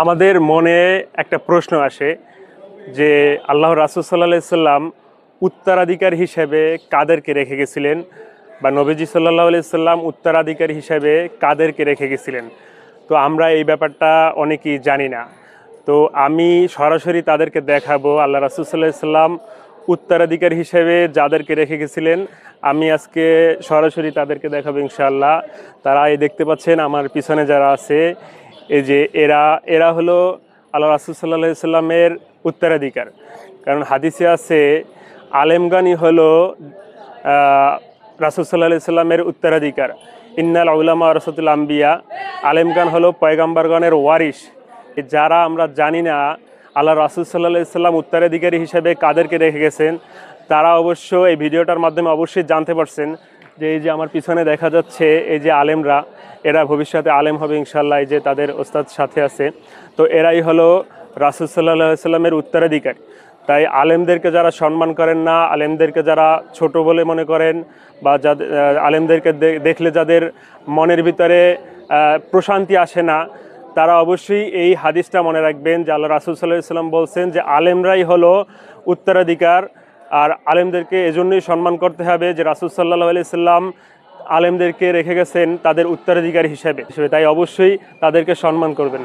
আমাদের মনে একটা প্রশ্ন আসে যে আল্লাহ রাসূল সাল্লাল্লাহু আলাইহি সাল্লাম উত্তরাধিকার হিসেবে কাদেরকে রেখে গেছিলেন, বা নবীজি সাল্লাল্লাহু আলাইহি সাল্লাম উত্তরাধিকার হিসেবে কাদেরকে রেখে গেছিলেন। তো আমরা এই ব্যাপারটা অনেকেই জানি না। তো আমি সরাসরি তাদেরকে দেখাবো আল্লাহ রাসূল সাল্লাল্লাহু আলাইহি সাল্লাম উত্তরাধিকার হিসেবে যাদেরকে রেখে গেছিলেন। আমি আজকে সরাসরি তাদেরকে দেখাবো ইনশাআল্লাহ। তারা এই দেখতে পাচ্ছেন আমার পিছনে যারা আছে, এই যে এরা এরা হলো আল্লাহ রাসূল সাল্লাল্লাহু আলাইহি সাল্লামের উত্তরাধিকার। কারণ হাদিসে আছে আলেমগানই হলো রাসূল সাল্লাল্লাহু আলাইহি সাল্লামের উত্তরাধিকার। ইন্নাল উলামা ওয়ারাসাতুল আম্বিয়া, আলেমগান হলো পয়গম্বরগণের ওয়ারিস। যারা আমরা জানি না আল্লাহ রাসূল সাল্লাল্লাহু আলাইহি সাল্লাম উত্তরাধিকারী হিসেবে কাদেরকে রেখে গেছেন, তারা অবশ্য এই ভিডিওটার মাধ্যমে অবশ্যই জানতে পারছেন যে এই যে আমার পিছনে দেখা যাচ্ছে এই যে আলেমরা, এরা ভবিষ্যতে আলেম হবে ইনশাআল্লাহ। এই যে তাদের ওস্তাদ সাথে আছে, তো এরাই হলো রাসূল সাল্লাল্লাহু আলাইহি সাল্লামের উত্তরাধিকার। তাই আলেমদেরকে যারা সম্মান করেন না, আলেমদেরকে যারা ছোট বলে মনে করেন, বা যাদের আলেমদেরকে দেখলে যাদের মনের ভিতরে প্রশান্তি আসে না, তারা অবশ্যই এই হাদিসটা মনে রাখবেন যে আল্লাহ রাসূল সাল্লাল্লাহু আলাইহি সাল্লাম বলছেন যে আলেমরাই হলো উত্তরাধিকার। আর আলেমদেরকে এজন্যই সম্মান করতে হবে যে রাসূল সাল্লাল্লাহু আলাইহি সাল্লাম আলেমদেরকে রেখে গেছেন তাদের উত্তরাধিকারী হিসেবে, তাই অবশ্যই তাদেরকে সম্মান করবেন।